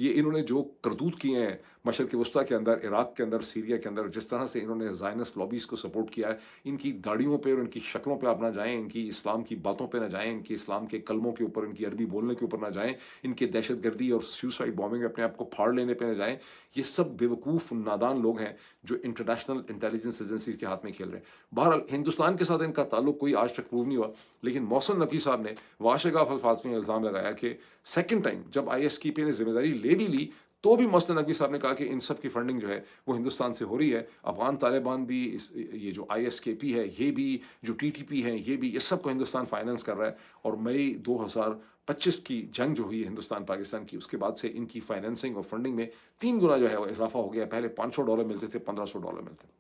یہ انہوں نے جو کرتوت کیے ہیں مشرق وسطیٰ کے اندر، عراق کے اندر، سیریا کے اندر، جس طرح سے انہوں نے زائنسٹ لابیز کو سپورٹ کیا ہے، ان کی داڑھیوں پہ اور ان کی شکلوں پہ آپ نہ جائیں، ان کی اسلام کی باتوں پہ نہ جائیں، ان کی اسلام کے کلموں کے اوپر، ان کی عربی بولنے کے اوپر نہ جائیں، ان کے دہشت گردی اور سیوسائڈ بامبنگ اپنے آپ کو پھاڑ لینے پہ نہ جائیں۔ یہ سب بیوقوف نادان لوگ ہیں جو انٹرنیشنل انٹیلیجنس ایجنسیز کے ہاتھ میں کھیل رہے ہیں۔ بہرحال ہندوستان کے ساتھ ان کا تعلق کوئی آج تک پروو نہیں ہوا، لیکن محسن نقوی صاحب نے واشگاف الفاظ میں الزام لگایا کہ سیکنڈ ٹائم جب آئی ایس کی پی نے ذمہ داری لے بھی لی تو بھی محسن نقوی صاحب نے کہا کہ ان سب کی فنڈنگ جو ہے وہ ہندوستان سے ہو رہی ہے، افغان طالبان بھی، یہ جو آئی ایس کے پی ہے یہ بھی، جو ٹی ٹی پی ہے یہ بھی، یہ سب کو ہندوستان فائننس کر رہا ہے۔ اور مئی 2025 کی جنگ جو ہوئی ہے ہندوستان پاکستان کی، اس کے بعد سے ان کی فائننسنگ اور فنڈنگ میں 3 گنا جو ہے وہ اضافہ ہو گیا۔ پہلے $500 ملتے تھے، $1500 ملتے تھے۔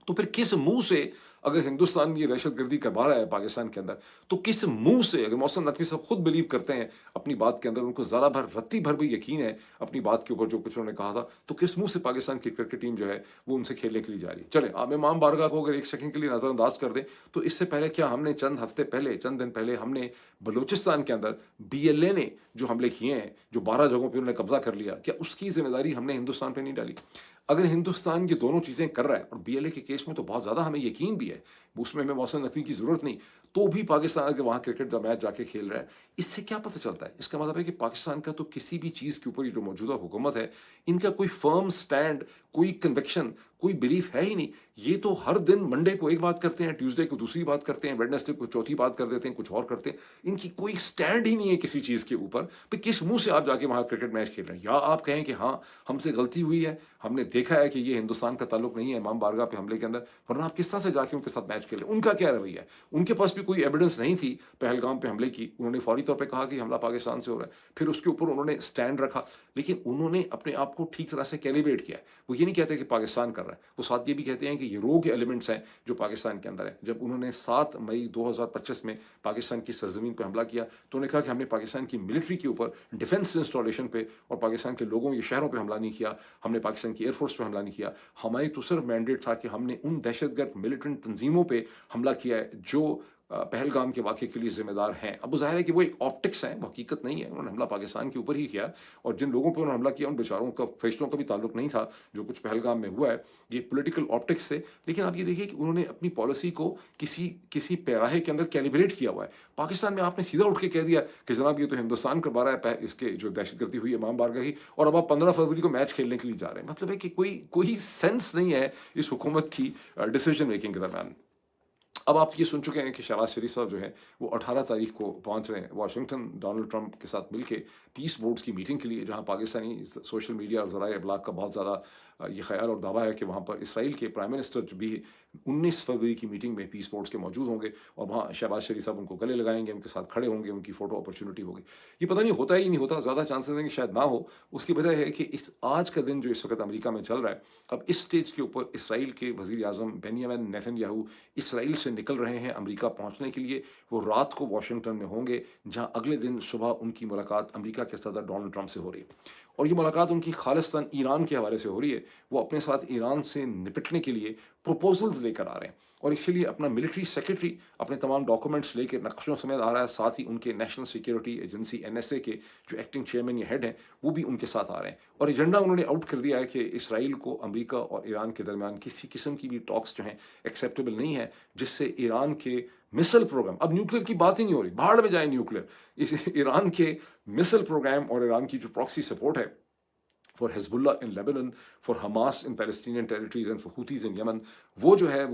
تو پھر کس منہ سے اگر ہندوستان یہ دہشت گردی کروا رہا ہے پاکستان کے اندر، تو کس منہ سے، اگر محسن نقوی صاحب خود بلیو کرتے ہیں اپنی بات کے اندر، ان کو ذرا بھر رتی بھر بھی یقین ہے اپنی بات کے اوپر جو کچھ انہوں نے کہا تھا، تو کس منہ سے پاکستان کی کرکٹ ٹیم جو ہے وہ ان سے کھیلنے کے لیے جا رہی ہے؟ چلیں آپ امام بارگاہ کو اگر ایک سیکنڈ کے لیے نظر انداز کر دیں، تو اس سے پہلے کیا ہم نے چند دن پہلے ہم نے بلوچستان کے اندر بی ایل اے نے جو حملے کیے ہیں، جو 12 جگہوں پہ انہوں نے قبضہ کر لیا، کیا اس کی ذمہ داری ہم نے ہندوستان پہ نہیں ڈالی؟ اگر ہندوستان یہ دونوں چیزیں کر رہا ہے، اور بی ایل اے کے کیس میں تو بہت زیادہ ہمیں یقین بھی ہے، اس میں ہمیں محسن نقوی کی ضرورت نہیں، تو بھی پاکستان اگر وہاں کرکٹ کا میچ جا کے کھیل رہا ہے، اس سے کیا پتہ چلتا ہے؟ اس کا مطلب ہے کہ پاکستان کا تو کسی بھی چیز کے اوپر یہ جو موجودہ حکومت ہے، ان کا کوئی فرم سٹینڈ، کوئی کنوکشن، کوئی بلیف ہے ہی نہیں۔ یہ تو ہر دن منڈے کو ایک بات کرتے ہیں، ٹیوزڈے کو دوسری بات کرتے ہیں، ویڈنسڈے کو چوتھی بات کر دیتے ہیں، کچھ اور کرتے ہیں۔ ان کی کوئی سٹینڈ ہی نہیں ہے کسی چیز کے اوپر۔ پھر کس منہ سے آپ جا کے وہاں کرکٹ میچ کھیل رہے ہیں؟ یا آپ کہیں کہ ہاں ہم سے غلطی ہوئی ہے، ہم نے دیکھا ہے کہ یہ ہندوستان کا تعلق نہیں ہے امام بارگاہ پہ حملے کے اندر، ورنہ آپ کس طرح سے جا کے ان کے ساتھ میچ کھیلیں؟ ان کا کیا رویہ ہے؟ ان کے پاس بھی کوئی ایویڈنس نہیں تھی پہلگام پہ حملے کی، انہوں نے فوری طور پہ کہا کہ حملہ پاکستان سے ہو رہا ہے، پھر اس کے اوپر انہوں نے سٹینڈ رکھا، لیکن انہوں نے اپنے آپ کو ٹھیک طرح سے کیلیبریٹ کیا ہے۔ وہ یہ نہیں کہتے کہ پاکستان کر رہا ہے، وہ ساتھ یہ بھی کہتے ہیں کہ یہ روگ ایلیمنٹس ہیں جو پاکستان کے اندر ہیں۔ جب انہوں نے 7 مئی 2025 میں پاکستان کی سرزمین پہ حملہ کیا، تو انہوں نے کہا کہ ہم نے پاکستان کی ملٹری کے اوپر، ڈیفنس انسٹالیشن پہ اور پاکستان کے لوگوں، یہ شہروں پہ حملہ نہیں کیا، ہم نے پاکستان کی ایئر فورس پہ حملہ نہیں کیا، ہماری تو صرف مینڈیٹ تھا کہ ہم نے ان دہشت گرد ملیٹنٹ تنظیموں پہ حملہ کیا ہے جو پہلگام کے واقعے کے لیے ذمہ دار ہیں۔ اب ظاہر ہے کہ وہ ایک آپٹکس ہیں، وہ حقیقت نہیں ہے، انہوں نے حملہ پاکستان کے اوپر ہی کیا، اور جن لوگوں پہ انہوں نے حملہ کیا ان بیچاروں کا، فرشتوں کا بھی تعلق نہیں تھا جو کچھ پہلگام میں ہوا ہے، یہ پولیٹیکل آپٹکس تھے۔ لیکن آپ یہ دیکھیے کہ انہوں نے اپنی پالیسی کو کسی پیراہے کے اندر کیلیبریٹ کیا ہوا ہے۔ پاکستان میں آپ نے سیدھا اٹھ کے کہہ دیا کہ جناب یہ تو ہندوستان کروا رہا ہے اس کے جو دہشت گردی ہوئی امام بارگاہ کی، اور اب آپ 15 فروری کو میچ کھیلنے کے لیے جا رہے ہیں۔ مطلب ہے کہ کوئی سینس نہیں ہے اس حکومت کی ڈیسیجن میکنگ کے درمیان۔ اب آپ یہ سن چکے ہیں کہ شہباز شریف صاحب جو ہیں وہ 18 تاریخ کو پہنچ رہے ہیں واشنگٹن ڈونلڈ ٹرمپ کے ساتھ مل کے پیس بورڈز کی میٹنگ کے لیے، جہاں پاکستانی سوشل میڈیا اور ذرائع ابلاغ کا بہت زیادہ یہ خیال اور دعویٰ ہے کہ وہاں پر اسرائیل کے پرائم منسٹر جو بھی 19 فروری کی میٹنگ میں پیس بورڈز کے موجود ہوں گے، اور وہاں شہباز شریف صاحب ان کو گلے لگائیں گے، ان کے ساتھ کھڑے ہوں گے، ان کی فوٹو اپرچونٹی ہوگی۔ یہ پتہ نہیں ہوتا ہی نہیں ہوتا، زیادہ چانسز ہیں کہ شاید نہ ہو۔ اس کی وجہ ہے کہ اس آج کا دن جو اس وقت امریکہ میں چل رہا ہے، اب اس سٹیج کے اوپر اسرائیل کے وزیر اعظم بنیامین نیتن یاہو اسرائیل سے نکل رہے ہیں امریکہ پہنچنے کے لیے۔ وہ رات کو واشنگٹن میں ہوں گے، جہاں اگلے دن صبح ان کی ملاقات امریکہ کے صدر ڈونلڈ ٹرمپ سے ہو رہی ہے، اور یہ ملاقات ان کی خالصتاً ایران کے حوالے سے ہو رہی ہے۔ وہ اپنے ساتھ ایران سے نپٹنے کے لیے پروپوزلز لے کر آ رہے ہیں، اور اس کے لیے اپنا ملٹری سیکرٹری اپنے تمام ڈاکومنٹس لے کے نقشوں سمیت آ رہا ہے، ساتھ ہی ان کے نیشنل سیکورٹی ایجنسی NSA کے جو ایکٹنگ چیئرمین یا ہیڈ ہیں وہ بھی ان کے ساتھ آ رہے ہیں۔ اور ایجنڈا انہوں نے آؤٹ کر دیا ہے کہ اسرائیل کو امریکہ اور ایران کے درمیان کسی قسم کی بھی ٹاکس جو ہیں ایکسیپٹیبل نہیں ہے، جس سے ایران کے مسل پروگرام، اب نیوکلیر کی بات ہی نہیں ہو رہی، بھاڑ میں جائیں نیوکلیر، اس ایران کے مسل پروگرام اور ایران کی جو پراکسی سپورٹ ہے for Hezbollah in Lebanon, for Hamas in Palestinian territories and for Houthis in Yemen، وہ جو ہے وہ